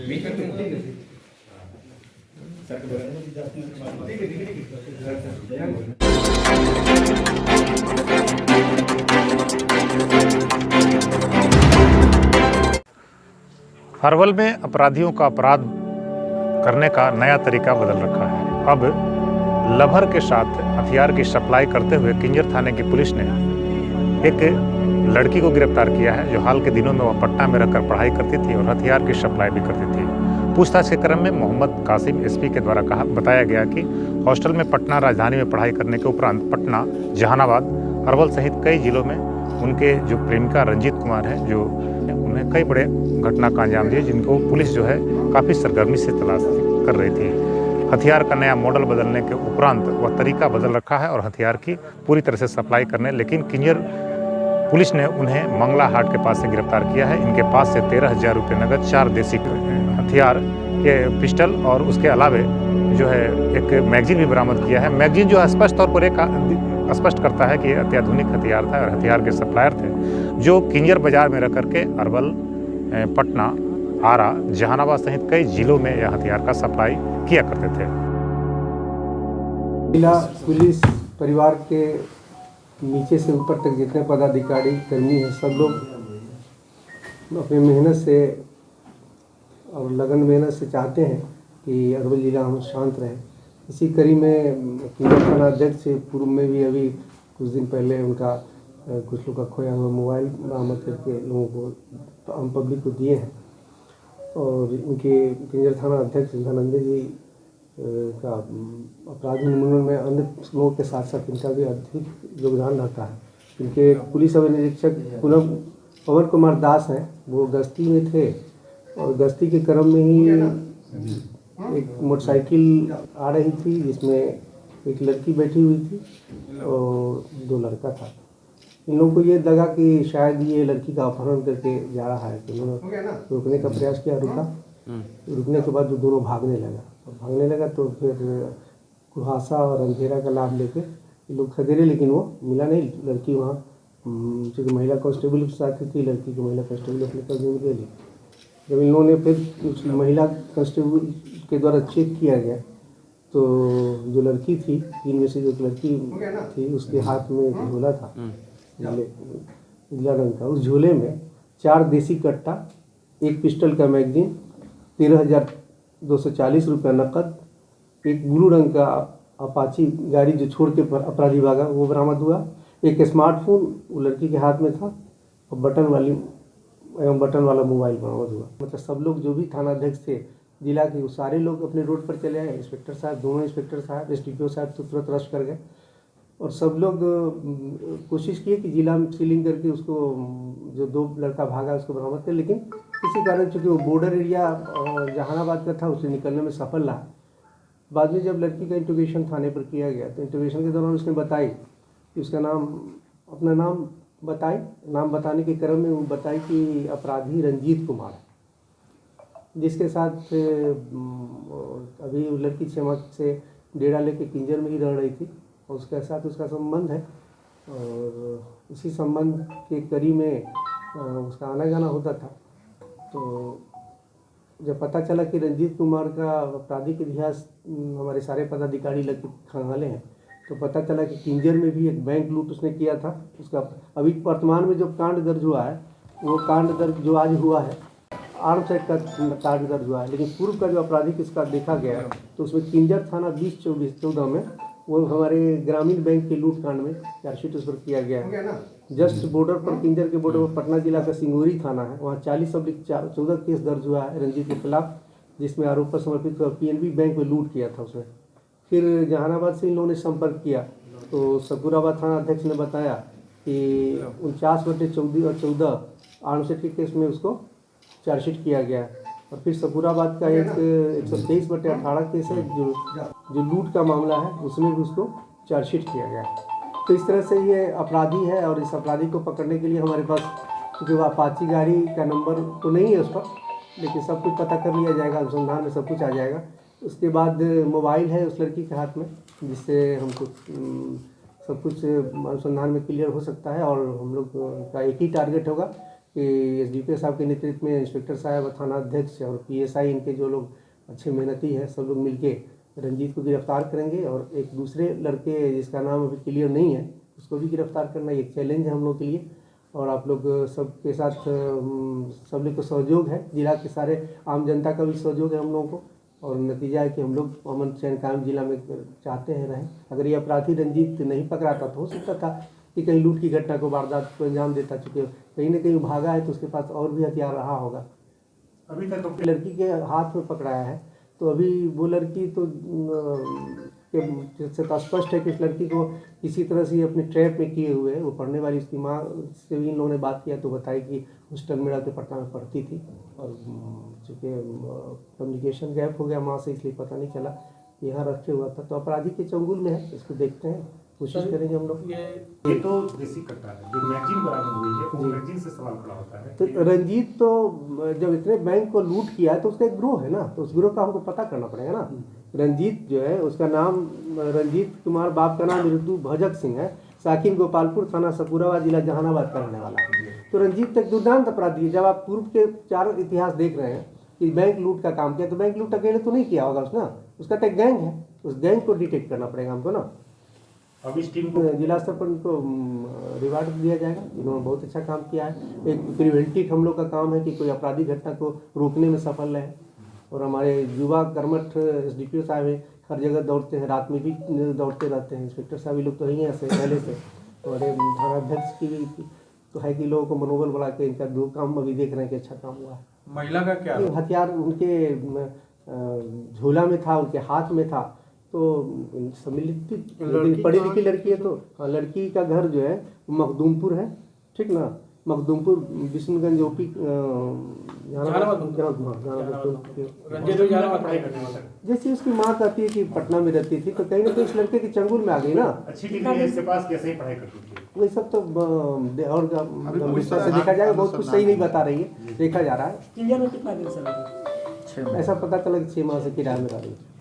अरवल में अपराधियों का अपराध करने का नया तरीका बदल रखा है। अब लभर के साथ हथियार की सप्लाई करते हुए किंजर थाने की पुलिस ने एक लड़की को गिरफ्तार किया है, जो हाल के दिनों में वह पटना में रहकर पढ़ाई करती थी और हथियार की सप्लाई भी करती थी। पूछताछ के क्रम में मोहम्मद कासिम एसपी के द्वारा बताया गया कि हॉस्टल में पटना राजधानी में पढ़ाई करने के उपरांत पटना, जहानाबाद, अरवल सहित कई जिलों में उनके जो प्रेमिका रंजीत कुमार है, जो उन्हें कई बड़े घटना का अंजाम दिए, जिनको पुलिस जो है काफ़ी सरगर्मी से तलाश कर रही थी। हथियार का नया मॉडल बदलने के उपरांत वह तरीका बदल रखा है और हथियार की पूरी तरह से सप्लाई करने, लेकिन किंजर पुलिस ने उन्हें मंगला हाट के पास से गिरफ्तार किया है। इनके पास से 13,000 रुपये नगद, 4 देसी हथियार के पिस्टल और उसके अलावे जो है एक मैगजीन भी बरामद किया है। मैगजीन जो स्पष्ट तौर पर स्पष्ट करता है कि ये अत्याधुनिक हथियार था और हथियार के सप्लायर थे, जो किंजर बाजार में रह करके अरवल, पटना, आरा, जहानाबाद सहित कई जिलों में यह हथियार का सप्लाई किया करते थे। जिला पुलिस परिवार के नीचे से ऊपर तक जितने पदाधिकारी कर्मी हैं, सब लोग अपनी मेहनत से और लगन मेहनत से चाहते हैं कि अरवल जिला हम शांत रहे। इसी कड़ी में किंजर थाना अध्यक्ष से पूर्व में भी अभी कुछ दिन पहले उनका कुछ लोग का खोया हुआ मोबाइल बरामद करके लोगों को, आम पब्लिक को दिए हैं। और उनके किंजर थाना अध्यक्ष धनंजय जी का अपराधी उन्मूलन में अन्य लोगों के साथ साथ इनका भी अधिक योगदान रहता है। इनके पुलिस अवर निरीक्षक पवन कुमार दास हैं, वो गश्ती में थे और गश्ती के क्रम में ही एक मोटरसाइकिल आ रही थी जिसमें एक लड़की बैठी हुई थी और 2 लड़का था। इन लोगों को ये लगा कि शायद ये लड़की का अपहरण करके जा रहा है, तो उन्होंने रोकने का प्रयास किया। रुकने के बाद वो दोनों भागने लगा तो फिर कुहासा और अंधेरा का लाभ लेके लोग खदेड़े, लेकिन वो मिला नहीं। लड़की वहाँ चूँकि महिला कांस्टेबल के साथ थी, लड़की को महिला कांस्टेबल अपने कब्जे में ले ली। जब इन लोगों ने फिर उस महिला कांस्टेबल के द्वारा चेक किया गया तो जो लड़की थी, इनमें से जो लड़की थी, उसके हाथ में एक झोला था नीला रंग का। उस झोले में 4 देसी कट्टा, एक पिस्टल का मैगजीन, 13,240 रुपये नकद, एक ब्लू रंग का अपाची गाड़ी जो छोड़ के अपराधी भागा वो बरामद हुआ, एक स्मार्टफोन वो लड़की के हाथ में था और बटन वाला मोबाइल बरामद हुआ। मतलब सब लोग जो भी थाना अध्यक्ष थे जिला के, वो सारे लोग अपने रोड पर चले आए। इंस्पेक्टर साहब, दोनों इंस्पेक्टर साहब, एसडीपीओ साहब तो तुरंत रश कर गए और सब लोग कोशिश किए कि जिला में सीलिंग करके उसको, जो 2 लड़का भागा उसको बरामद कर, लेकिन किसी कारण चूँकि वो बॉर्डर एरिया जहानाबाद का था, उसे निकलने में सफल रहा। बाद में जब लड़की का इंटरोगेशन थाने पर किया गया तो इंटरोगेशन के दौरान उसने बताई कि उसका अपना नाम बताई। नाम बताने के क्रम में वो बताई कि अपराधी रंजीत कुमार है, जिसके साथ अभी लड़की 6 माह से डेरा लेके किंजर में ही रह रही थी और उसके साथ उसका संबंध है। और इसी संबंध के कड़ी में उसका आना जाना होता था। तो जब पता चला कि रंजीत कुमार का आपराधिक इतिहास हमारे सारे पदाधिकारी लग के खंगाले हैं, तो पता चला कि किंजर में भी एक बैंक लूट उसने किया था। उसका अभी वर्तमान में जो कांड दर्ज हुआ है, वो कांड दर्ज जो आज हुआ है आर्म्स एक्ट का कांड दर्ज हुआ है, लेकिन पूर्व का जो आपराधिक इसका देखा गया तो उसमें किंजर थाना 2014 में वो हमारे ग्रामीण बैंक के लूट कांड में चार्जशीट उस पर किया गया है। जस्ट बॉर्डर पर, किंजर के बॉर्डर पर पटना जिला का सिंगोरी थाना है, वहाँ 40/14 केस दर्ज हुआ है रंजीत के खिलाफ, जिसमें आरोप पर समर्पित पीएनबी बैंक में लूट किया था उसने। फिर जहानाबाद से इन लोगों ने संपर्क किया तो सकूराबाद थाना अध्यक्ष ने बताया कि 49/14 और 14 आर्म्स एक्ट के केस में उसको चार्जशीट किया गया। और फिर सकूराबाद का एक 123/18 केस है जो लूट का मामला है, उसमें भी उसको चार्जशीट किया गया। तो इस तरह से ये अपराधी है और इस अपराधी को पकड़ने के लिए हमारे पास, क्योंकि वो अपाची गाड़ी का नंबर तो नहीं है उस पर, लेकिन सब कुछ पता कर लिया जाएगा, अनुसंधान में सब कुछ आ जाएगा। उसके बाद मोबाइल है उस लड़की के हाथ में, जिससे हमको सब कुछ अनुसंधान में क्लियर हो सकता है। और हम लोग का एक ही टारगेट होगा कि एसडीपीओ साहब के नेतृत्व में इंस्पेक्टर साहब, थाना अध्यक्ष और पीएसआई इनके जो लोग अच्छे मेहनती हैं, सब लोग मिलके रंजीत को गिरफ्तार करेंगे। और एक दूसरे लड़के जिसका नाम अभी क्लियर नहीं है, उसको भी गिरफ्तार करना एक चैलेंज है हम लोग के लिए। और आप लोग सबके साथ सब लोग को सहयोग है, जिला के सारे आम जनता का भी सहयोग है हम लोगों को। और नतीजा है कि हम लोग अमन चैन कायम जिला में चाहते हैं रहें। अगर ये अपराधी रंजीत नहीं पकड़ाता तो हो सकता था कि कहीं लूट की घटना को, वारदात को अंजाम देता, चूँकि कहीं ना कहीं भागा है तो उसके पास और भी हथियार रहा होगा। अभी तक तो लड़की के हाथ में पकड़ाया है, तो अभी वो लड़की तो जिससे तो स्पष्ट है कि उस लड़की को किसी तरह से अपने ट्रैप में किए हुए है। वो पढ़ने वाली उसकी माँ से भी इन लोगों ने बात किया तो बताई कि हॉस्टल में रहते पटना में पढ़ती थी, और चूँकि कम्युनिकेशन गैप हो गया माँ से, इसलिए पता नहीं चला यहाँ रखे हुआ था। तो अपराधी के चंगुल में है, इसको देखते हैं, कोशिश करेंगे हम लोग। ये तो देसी कट्टा है, जो मैगजीन बरामद हुई है वो मैगजीन से सवाल खड़ा होता है। तो रंजीत तो जब इतने बैंक को लूट किया है तो उसका एक ग्रोह है ना, तो उस ग्रोह का हमको पता करना पड़ेगा ना। रंजीत जो है, उसका नाम रंजीत कुमार, बाप का नाम ऋतु भजक सिंह है, साकिन गोपालपुर थाना सपुराबाद, जिला जहानाबाद का रहने वाला है। तो रंजीत एक दुर्दांत अपराधी है। जब आप पूर्व के 4 इतिहास देख रहे हैं कि बैंक लूट का काम किया, तो बैंक लूट अकेले तो नहीं किया होगा उसने, उसका तो एक गैंग है। उस गैंग को डिटेक्ट करना पड़ेगा हमको ना। अब इस टीम को जिला स्तर पर उनको रिवार्ड दिया जाएगा, इन्होंने बहुत अच्छा काम किया है। एक प्रिवेंटिव हम लोग का काम है कि कोई आपराधिक घटना को रोकने में सफल रहे। और हमारे युवा कर्मठ एसडीपीओ साहब हैं, हर जगह दौड़ते हैं, रात में भी दौड़ते रहते हैं। इंस्पेक्टर साहब भी लोग तो ही हैं ऐसे पहले से। और थाना अध्यक्ष की भी तो है कि लोगों को मनोबल बढ़ा के इनका 2 काम अभी देख रहे हैं कि अच्छा काम हुआ है। महिला का क्या हथियार उनके झोला में था, उनके हाथ में था। तो सम्मिलित पढ़ी लिखी लड़की है, तो हाँ, लड़की का घर जो है मखदूमपुर है, ठीक ना, मखदूमपुर विष्णुगंज ओपी जैसे उसकी माँ कहती है कि पटना में रहती थी, तो कहीं ना कहीं इस लड़के के चंगुल में आ गई ना। अच्छी डिग्री है, इसके पास कैसे ही पढ़ाई करती थी। वही सब तो और गंभीरता से देखा जाएगा, बहुत कुछ सही नहीं बता रही है, देखा जा रहा है। कितना दिन से लगा? ऐसा पता चला कि 6 माह से किराए में रह रही है।